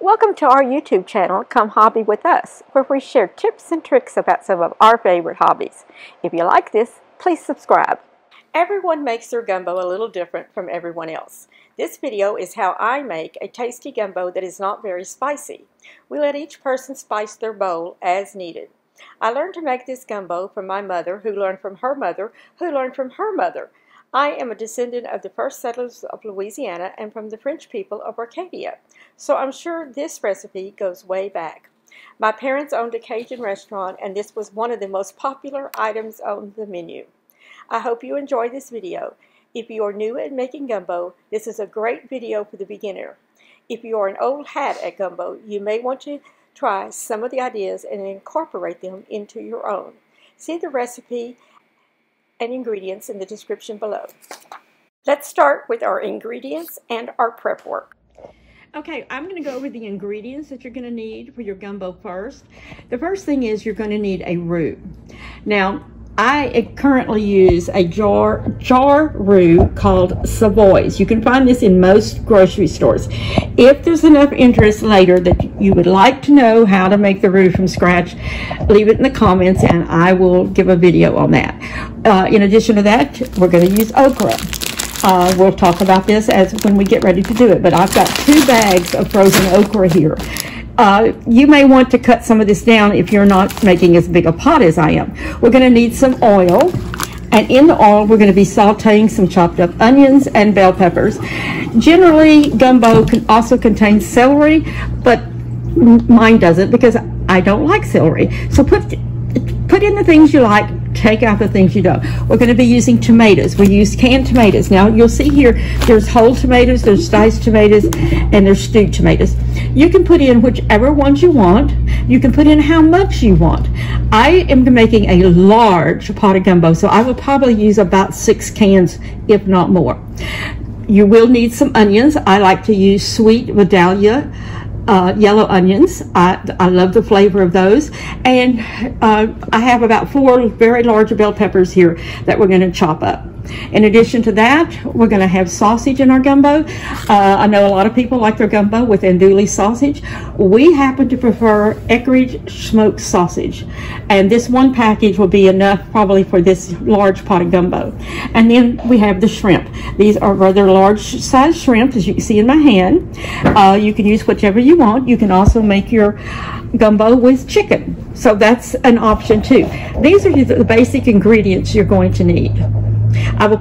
Welcome to our YouTube channel, Come Hobby With Us, where we share tips and tricks about some of our favorite hobbies. If you like this, please subscribe. Everyone makes their gumbo a little different from everyone else. This video is how I make a tasty gumbo that is not very spicy. We let each person spice their bowl as needed. I learned to make this gumbo from my mother, who learned from her mother, who learned from her mother. I am a descendant of the first settlers of Louisiana and from the French people of Arcadia, so I'm sure this recipe goes way back. My parents owned a Cajun restaurant, and this was one of the most popular items on the menu. I hope you enjoy this video. If you are new at making gumbo, this is a great video for the beginner. If you are an old hat at gumbo, you may want to try some of the ideas and incorporate them into your own. See the recipe and ingredients in the description below. Let's start with our ingredients and our prep work. Okay, I'm going to go over the ingredients that you're going to need for your gumbo first. The first thing is you're going to need a roux. Now, I currently use a jar roux called Savoy's. You can find this in most grocery stores. If there's enough interest later that you would like to know how to make the roux from scratch, leave it in the comments and I will give a video on that. In addition to that, we're going to use okra. We'll talk about this when we get ready to do it, but I've got 2 bags of frozen okra here. You may want to cut some of this down if you're not making as big a pot as I am. We're going to need some oil, and in the oil we're going to be sauteing some chopped up onions and bell peppers. Generally, gumbo can also contain celery, but mine doesn't because I don't like celery. So put in the things you like, take out the things you don't. We're going to be using tomatoes. We use canned tomatoes. Now you'll see here there's whole tomatoes, there's diced tomatoes, and there's stewed tomatoes. You can put in whichever ones you want. You can put in how much you want. I am making a large pot of gumbo, so I will probably use about 6 cans, if not more. You will need some onions. I like to use sweet Vidalia yellow onions. I love the flavor of those, and I have about 4 very large bell peppers here that we're going to chop up. In addition to that, we're going to have sausage in our gumbo. I know a lot of people like their gumbo with andouille sausage. We happen to prefer Eckrich smoked sausage, and this one package will be enough probably for this large pot of gumbo. And then we have the shrimp. These are rather large size shrimp, as you can see in my hand. You can use whichever you want. You can also make your gumbo with chicken, so that's an option too. These are the basic ingredients you're going to need. I will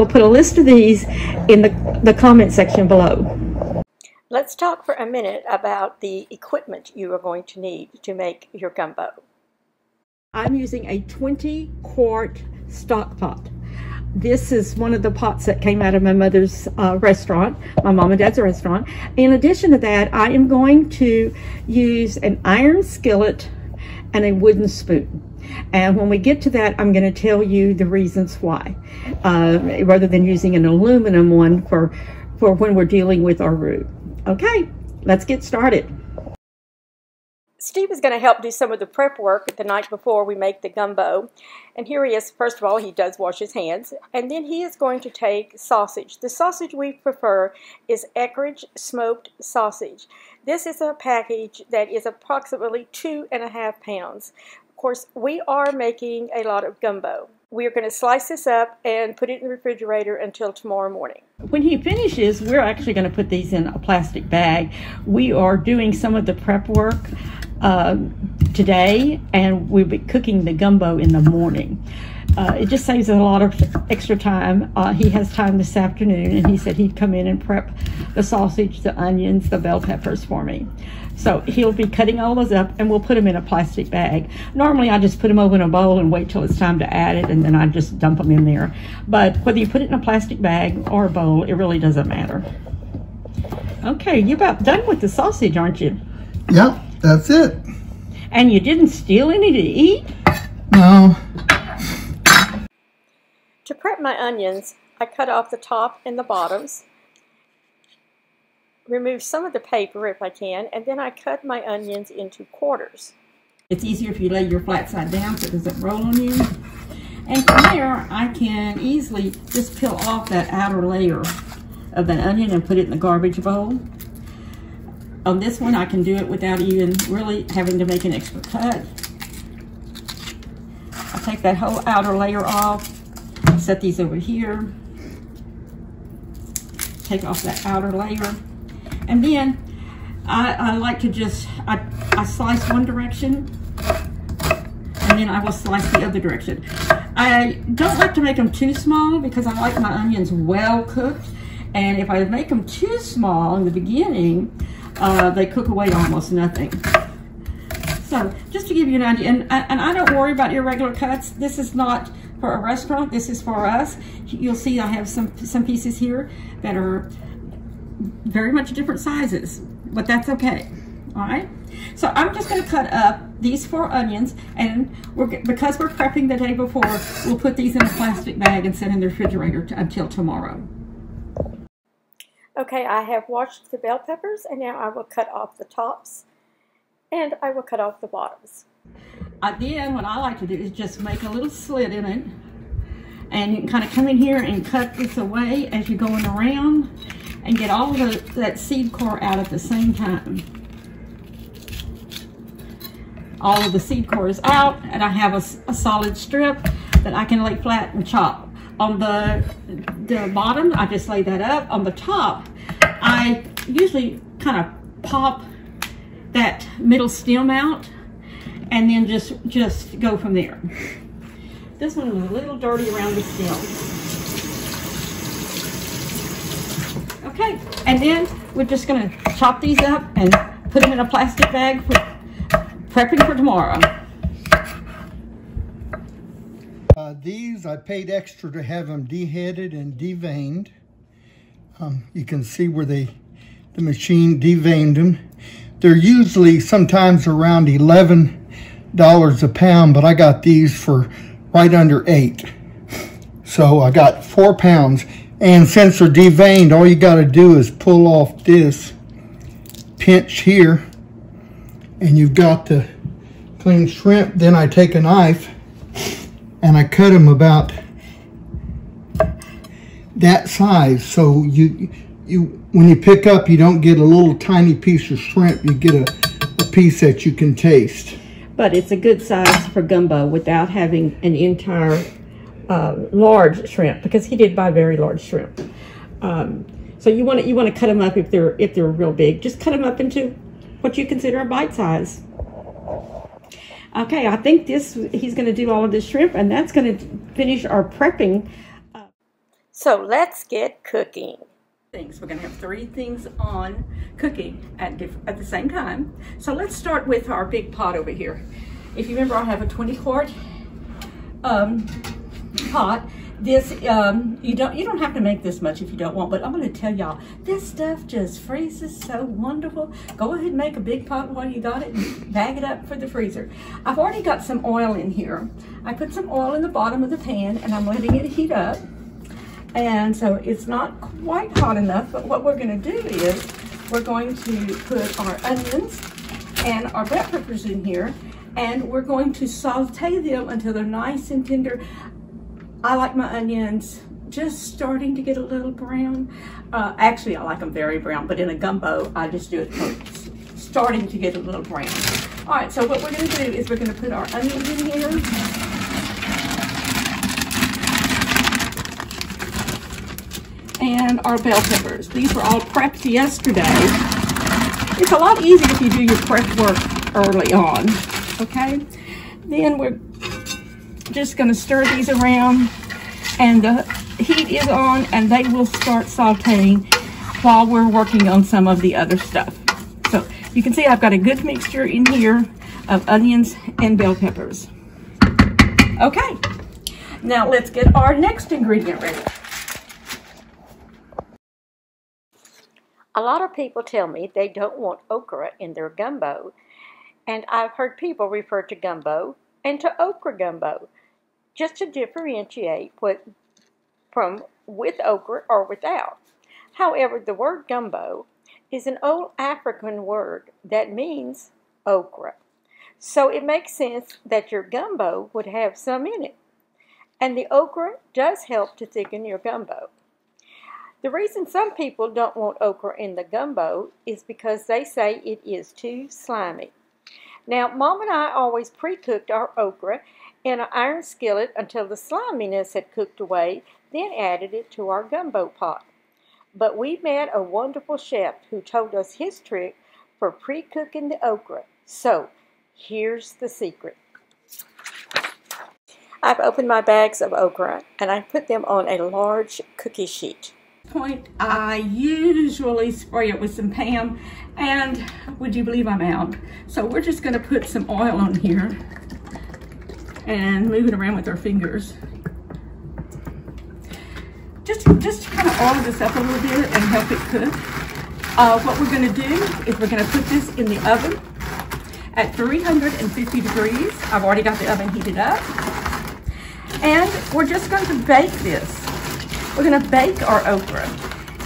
put a list of these in the comment section below. Let's talk for a minute about the equipment you are going to need to make your gumbo. I'm using a 20-quart stock pot. This is one of the pots that came out of my mother's restaurant, my mom and dad's restaurant. In addition to that, I am going to use an iron skillet and a wooden spoon. And when we get to that, I'm going to tell you the reasons why, rather than using an aluminum one for when we're dealing with our roux. Okay, let's get started. Steve is going to help do some of the prep work the night before we make the gumbo. And here he is. First of all, he does wash his hands. And then he is going to take sausage. The sausage we prefer is Eckrich smoked sausage. This is a package that is approximately 2.5 pounds. Of course, we are making a lot of gumbo. We are going to slice this up and put it in the refrigerator until tomorrow morning. When he finishes, we're actually going to put these in a plastic bag. We are doing some of the prep work today, and we'll be cooking the gumbo in the morning. It just saves a lot of extra time. He has time this afternoon, and he said he'd come in and prep the sausage, the onions, the bell peppers for me. So he'll be cutting all those up, and we'll put them in a plastic bag. Normally I just put them over in a bowl and wait till it's time to add it, and then I just dump them in there. But whether you put it in a plastic bag or a bowl, it really doesn't matter. Okay, you're about done with the sausage, aren't you? Yep, that's it. And you didn't steal any to eat? No. To prep my onions, I cut off the top and the bottoms, remove some of the paper if I can, and then I cut my onions into quarters. It's easier if you lay your flat side down so it doesn't roll on you. And from there, I can easily just peel off that outer layer of that onion and put it in the garbage bowl. on this one, I can do it without even really having to make an extra cut. I'll take that whole outer layer off, set these over here, take off that outer layer, and then I like to just, I slice one direction, and then I will slice the other direction. I don't like to make them too small because I like my onions well cooked, and if I make them too small in the beginning, they cook away to almost nothing. So just to give you an idea, and I don't worry about irregular cuts. This is not for a restaurant, this is for us. You'll see I have some pieces here that are very much different sizes, but that's okay, all right? So I'm just gonna cut up these 4 onions, and because we're prepping the day before, we'll put these in a plastic bag and set in the refrigerator until tomorrow. Okay, I have washed the bell peppers, and now I will cut off the tops, and I will cut off the bottoms. Then what I like to do is just make a little slit in it, and you can kind of come in here and cut this away as you're going around and get all of that seed core out at the same time. All of the seed core is out, and I have a solid strip that I can lay flat and chop. On the bottom, I just lay that up. On the top, I usually kind of pop that middle stem out and then just go from there. This one is a little dirty around the stem. Okay, and then we're just gonna chop these up and put them in a plastic bag for prepping for tomorrow. These I paid extra to have them deheaded and deveined. You can see where the machine deveined them. They're usually sometimes around $11 a pound, but I got these for right under $8. So I got 4 pounds. And since they're deveined, all you got to do is pull off this pinch here, and you've got the clean shrimp. Then I take a knife and I cut them about that size. So when you pick up, you don't get a little tiny piece of shrimp. You get a piece that you can taste. But it's a good size for gumbo without having an entire large shrimp, because he did buy very large shrimp. So you want to cut them up if they're real big. Just cut them up into what you consider a bite size. Okay, I think he's going to do all of this shrimp, and that's going to finish our prepping. So let's get cooking. We're going to have 3 things on cooking at the same time. So let's start with our big pot over here. If you remember, I have a 20-quart pot. This you don't have to make this much if you don't want, but I'm going to tell y'all, this stuff just freezes so wonderful. Go ahead and make a big pot while you got it and bag it up for the freezer. I've already got some oil in here. I put some oil in the bottom of the pan, and I'm letting it heat up. And so it's not quite hot enough, but what we're going to do is we're going to put our onions and our bell peppers in here, and we're going to saute them until they're nice and tender. I like my onions just starting to get a little brown. Actually, I like them very brown, but in a gumbo, I just do it starting to get a little brown. All right, so what we're going to do is we're going to put our onions in here. And our bell peppers. These were all prepped yesterday. It's a lot easier if you do your prep work early on, okay? Then we're just gonna stir these around, and the heat is on, and they will start sauteing while we're working on some of the other stuff. So you can see I've got a good mixture in here of onions and bell peppers. Okay, now let's get our next ingredient ready. A lot of people tell me they don't want okra in their gumbo, and I've heard people refer to gumbo and to okra gumbo, just to differentiate from with okra or without. However, the word gumbo is an old African word that means okra. So it makes sense that your gumbo would have some in it. And the okra does help to thicken your gumbo. The reason some people don't want okra in the gumbo is because they say it is too slimy. Now, Mom and I always pre-cooked our okra in an iron skillet until the sliminess had cooked away, then added it to our gumbo pot. But we met a wonderful chef who told us his trick for pre-cooking the okra. So, here's the secret. I've opened my bags of okra and I put them on a large cookie sheet. I usually spray it with some Pam, and would you believe I'm out? So we're just going to put some oil on here and move it around with our fingers. Just kind of oil this up a little bit and help it cook. What we're going to do is we're going to put this in the oven at 350 degrees. I've already got the oven heated up. And we're just going to bake this. We're going to bake our okra,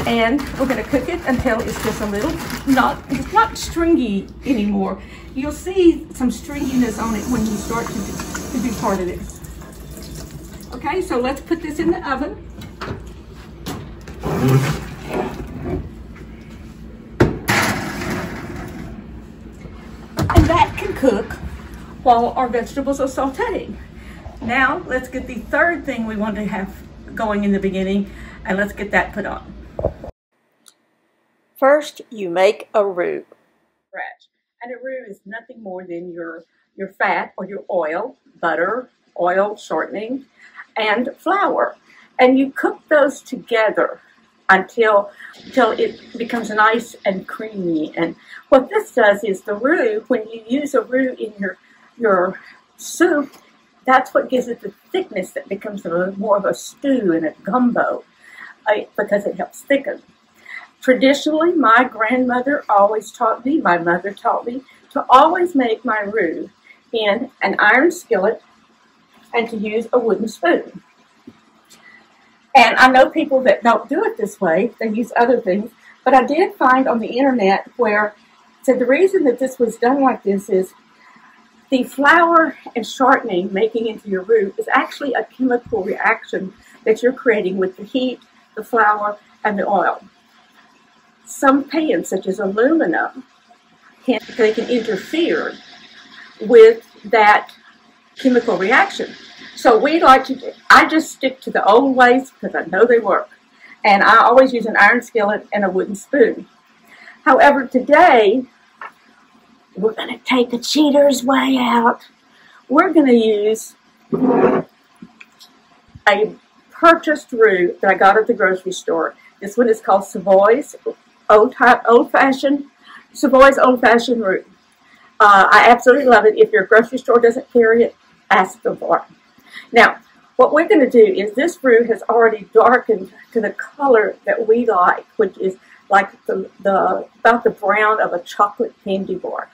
and we're going to cook it until it's just a little, it's not stringy anymore. You'll see some stringiness on it when you start to do part of this. Okay, so let's put this in the oven. And that can cook while our vegetables are sauteing. Now, let's get the third thing we want to have going in the beginning, and let's get that put on. First, you make a roux. And a roux is nothing more than your fat or your oil, butter, oil, shortening, and flour. And you cook those together until it becomes nice and creamy. And what this does is the roux, when you use a roux in your soup, that's what gives it the thickness that becomes more of a stew and a gumbo, because it helps thicken. Traditionally, my grandmother always taught me, my mother taught me, to always make my roux in an iron skillet and to use a wooden spoon. And I know people that don't do it this way, they use other things, but I did find on the internet where it said the reason that this was done like this is the flour and shortening making into your roux is actually a chemical reaction that you're creating with the heat, the flour, and the oil. Some pans, such as aluminum, they can interfere with that chemical reaction. So I just stick to the old ways because I know they work. And I always use an iron skillet and a wooden spoon. However, today, we're going to take a cheater's way out. We're going to use a purchased roux that I got at the grocery store. This one is called Savoy's old-fashioned roux. I absolutely love it. If your grocery store doesn't carry it, ask them for it. Now, what we're going to do is this roux has already darkened to the color that we like, which is like about the brown of a chocolate candy bar.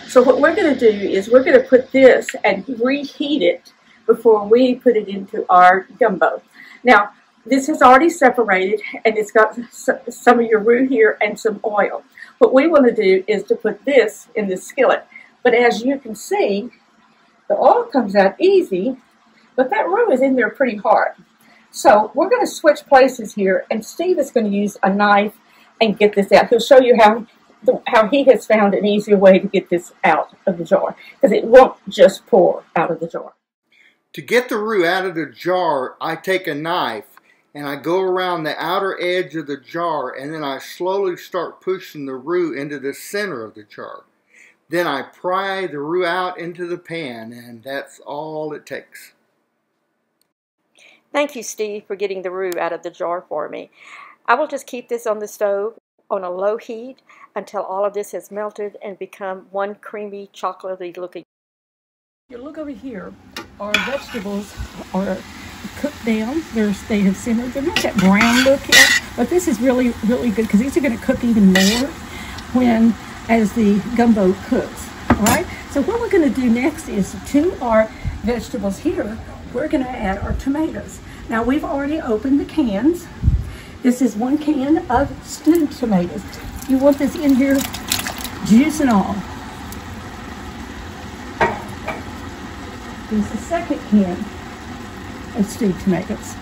So what we're going to do is we're going to put this and reheat it before we put it into our gumbo. Now, this is already separated, and it's got some of your roux here and some oil. What we want to do is to put this in the skillet. But as you can see, the oil comes out easy, but that roux is in there pretty hard. So we're going to switch places here, and Steve is going to use a knife and get this out. He'll show you how he has found an easier way to get this out of the jar, because it won't just pour out of the jar. To get the roux out of the jar, I take a knife and I go around the outer edge of the jar, and then I slowly start pushing the roux into the center of the jar. Then I pry the roux out into the pan, and that's all it takes. Thank you, Steve, for getting the roux out of the jar for me. I will just keep this on the stove on a low heat until all of this has melted and become one creamy, chocolatey looking. You look over here, our vegetables are cooked down. They have simmered. They're not that brown look yet, but this is really, really good because these are going to cook even more as the gumbo cooks. All right. So what we're going to do next is to our vegetables here, we're going to add our tomatoes. Now we've already opened the cans. This is 1 can of stewed tomatoes. You want this in here, juice and all. Here's the 2nd can of stewed tomatoes.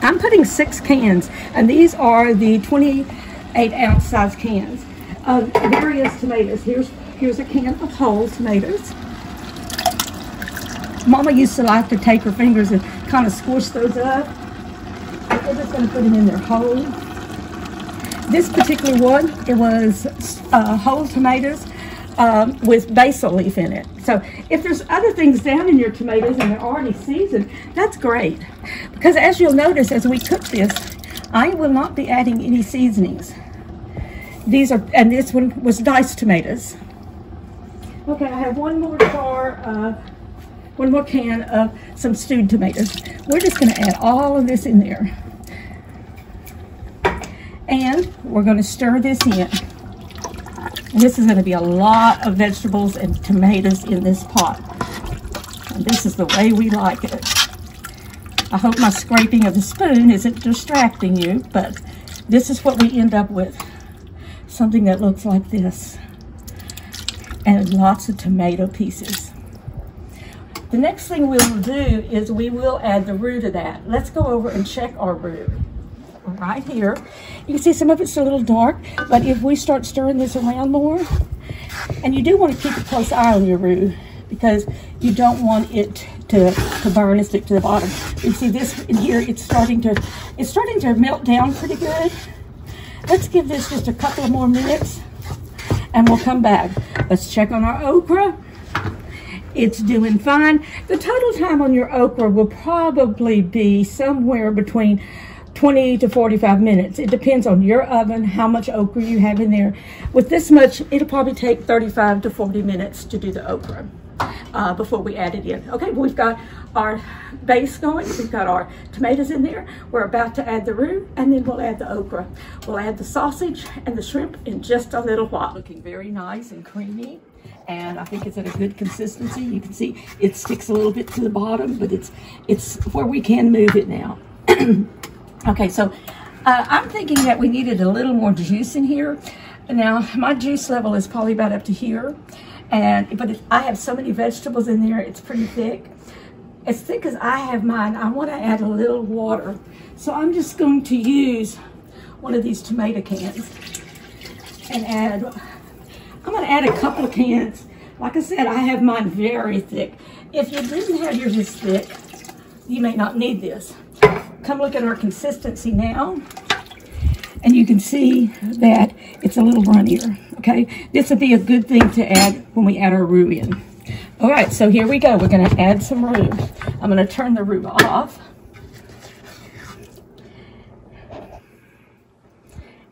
I'm putting 6 cans, and these are the 28-ounce size cans of various tomatoes. Here's a can of whole tomatoes. Mama used to like to take her fingers and kind of squish those up. We're just going to put them in there whole. This particular one, it was whole tomatoes with basil leaf in it. So if there's other things down in your tomatoes and they're already seasoned, that's great. Because as you'll notice, as we cook this, I will not be adding any seasonings. And this one was diced tomatoes. Okay, I have one more can of some stewed tomatoes. We're just going to add all of this in there. And we're going to stir this in. And this is going to be a lot of vegetables and tomatoes in this pot. And this is the way we like it. I hope my scraping of the spoon isn't distracting you, but this is what we end up with. Something that looks like this. And lots of tomato pieces. The next thing we'll do is we will add the roux to that. Let's go over and check our roux. Right here. You can see some of it's a little dark, but if we start stirring this around more, and you do want to keep a close eye on your roux because you don't want it to burn and stick to the bottom. You see this in here, it's starting to melt down pretty good. Let's give this just a couple of more minutes and we'll come back. Let's check on our okra. It's doing fine. The total time on your okra will probably be somewhere between 20 to 45 minutes. It depends on your oven, how much okra you have in there. With this much, it'll probably take 35 to 40 minutes to do the okra before we add it in. Okay, we've got our base going. We've got our tomatoes in there. We're about to add the roux, and then we'll add the okra. We'll add the sausage and the shrimp in just a little while. Looking very nice and creamy, and I think it's at a good consistency. You can see it sticks a little bit to the bottom, but it's where we can move it now. Okay, so I'm thinking that we needed a little more juice in here. Now, my juice level is probably about up to here, but I have so many vegetables in there, it's pretty thick. As thick as I have mine, I want to add a little water. So I'm just going to use one of these tomato cans and I'm going to add a couple of cans. Like I said, I have mine very thick. If you didn't have yours this thick, you may not need this. Come look at our consistency now, and you can see that it's a little runnier, okay? This would be a good thing to add when we add our roux in. All right, so here we go. We're going to add some roux. I'm going to turn the roux off.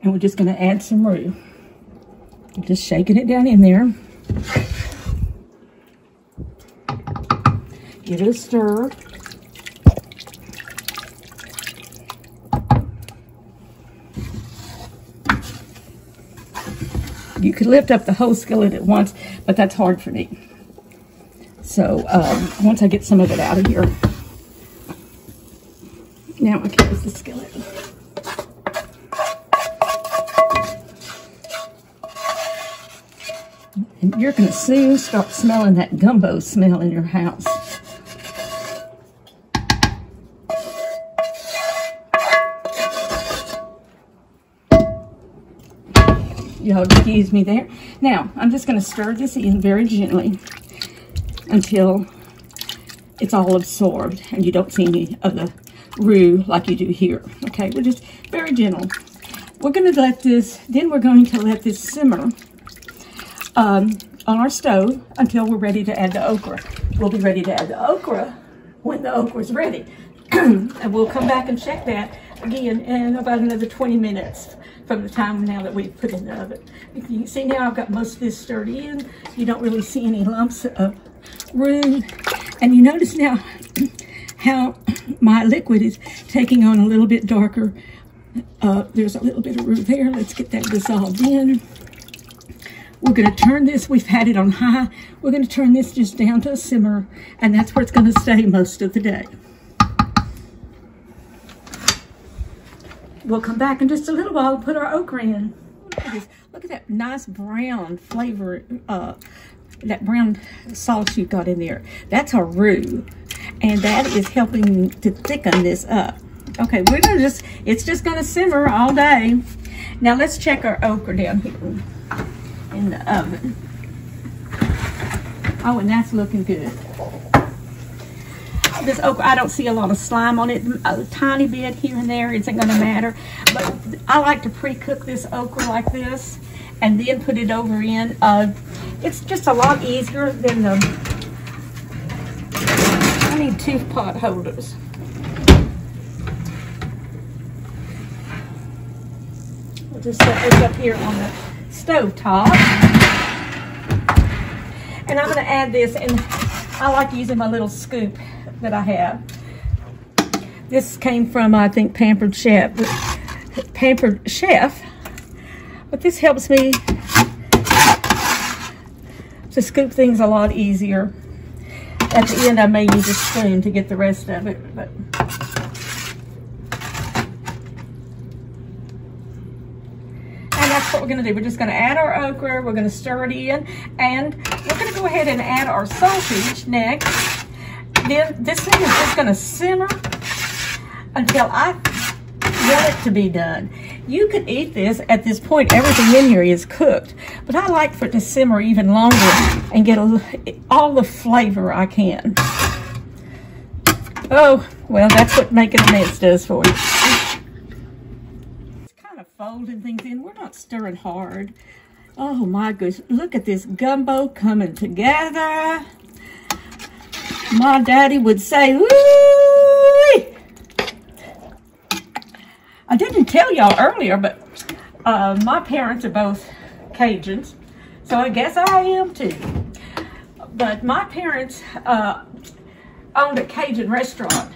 And we're just going to add some roux. I'm just shaking it down in there. Give it a stir. You could lift up the whole skillet at once, but that's hard for me. So once I get some of it out of here. Now I close the skillet. And you're going to soon start smelling that gumbo smell in your house. Y'all excuse me there. Now, I'm just going to stir this in very gently until it's all absorbed and you don't see any of the roux like you do here. Okay, we're just very gentle. We're going to let this, then we're going to let this simmer on our stove until we're ready to add the okra. We'll be ready to add the okra when the okra is ready. And we'll come back and check that again in about another 20 minutes from the time now that we've put in the oven. You can see now I've got most of this stirred in. You don't really see any lumps of roux. And you notice now how my liquid is taking on a little bit darker. There's a little bit of roux there. Let's get that dissolved in. We're going to turn this, we've had it on high. We're going to turn this just down to a simmer, and that's where it's going to stay most of the day. We'll come back in just a little while and put our okra in. Look at that nice brown flavor, that brown sauce you've got in there. That's our roux, and that is helping to thicken this up. Okay, we're gonna it's just gonna simmer all day. Now let's check our okra down here in the oven. Oh, and that's looking good. This okra, I don't see a lot of slime on it. A tiny bit here and there isn't gonna matter. But I like to pre-cook this okra like this and then put it over in. It's just a lot easier than the, I need 2 pot holders. We'll just set this up here on the stove top. And I'm gonna add this, and I like using my little scoop that I have. This came from, I think, Pampered Chef, but this helps me to scoop things a lot easier. At the end, I may use a spoon to get the rest of it, but. And that's what we're gonna do. We're just gonna add our okra, we're gonna stir it in, and we're gonna go ahead and add our sausage next. Then this thing is just gonna simmer until I want it to be done. You could eat this at this point. Everything in here is cooked, but I like for it to simmer even longer and get all the flavor I can. Oh, well, that's what making a mess does for you. It's kind of folding things in. We're not stirring hard. Oh my goodness, look at this gumbo coming together. My daddy would say, woo! I didn't tell y'all earlier, but my parents are both Cajuns, so I guess I am too. But my parents owned a Cajun restaurant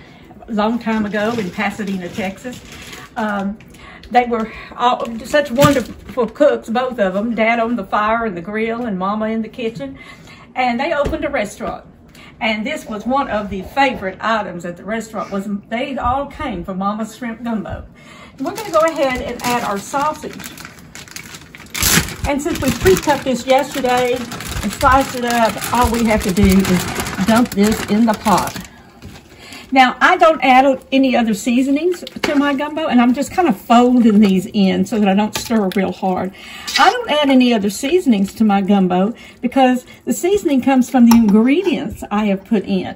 a long time ago in Pasadena, Texas. They were such wonderful cooks, both of them. Dad owned the fire and the grill and Mama in the kitchen. And they opened a restaurant. And this was one of the favorite items at the restaurant. They all came from Mama's Shrimp Gumbo. And we're going to go ahead and add our sausage. And since we pre-cut this yesterday and sliced it up, all we have to do is dump this in the pot. Now, I don't add any other seasonings to my gumbo, and I'm just kind of folding these in so that I don't stir real hard. I don't add any other seasonings to my gumbo because the seasoning comes from the ingredients I have put in.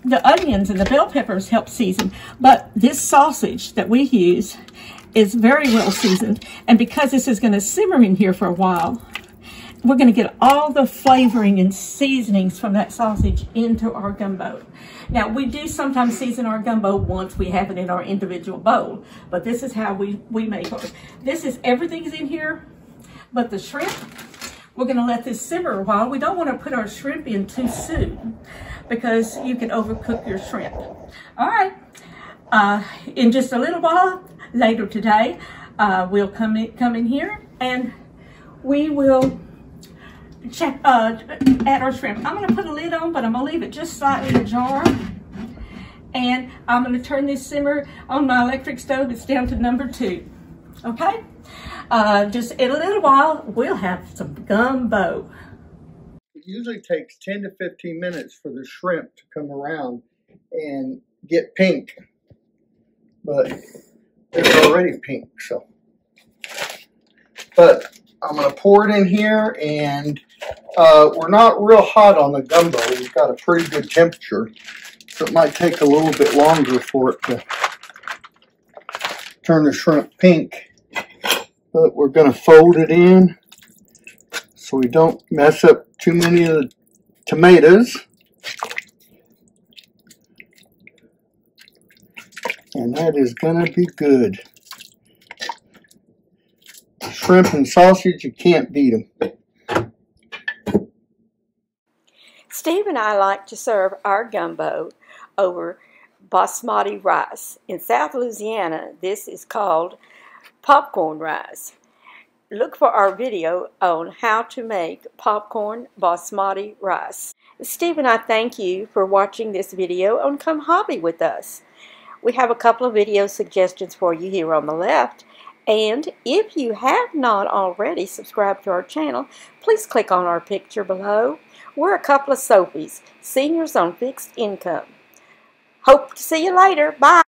The onions and the bell peppers help season, but this sausage that we use is very well seasoned, and because this is going to simmer in here for a while, we're going to get all the flavoring and seasonings from that sausage into our gumbo. Now, we do sometimes season our gumbo once we have it in our individual bowl, but this is how we make it. This is, everything's in here, but the shrimp, we're going to let this simmer a while. We don't want to put our shrimp in too soon because you can overcook your shrimp. All right, in just a little while, later today, we'll come in here and we will check add our shrimp. I'm going to put a lid on, but I'm going to leave it just slightly ajar. And I'm going to turn this simmer on my electric stove. It's down to number 2. Okay? Just in a little while, we'll have some gumbo. It usually takes 10 to 15 minutes for the shrimp to come around and get pink. But they're already pink, so. But I'm going to pour it in here, and we're not real hot on the gumbo. We've got a pretty good temperature, so it might take a little bit longer for it to turn the shrimp pink. But we're going to fold it in so we don't mess up too many of the tomatoes. And that is going to be good. Shrimp and sausage, you can't beat them. Steve and I like to serve our gumbo over basmati rice. In South Louisiana, this is called popcorn rice. Look for our video on how to make popcorn basmati rice. Steve and I thank you for watching this video on Come Hobby with us. We have a couple of video suggestions for you here on the left. And if you have not already subscribed to our channel, please click on our picture below. We're a couple of Sophies, seniors on fixed income. Hope to see you later. Bye.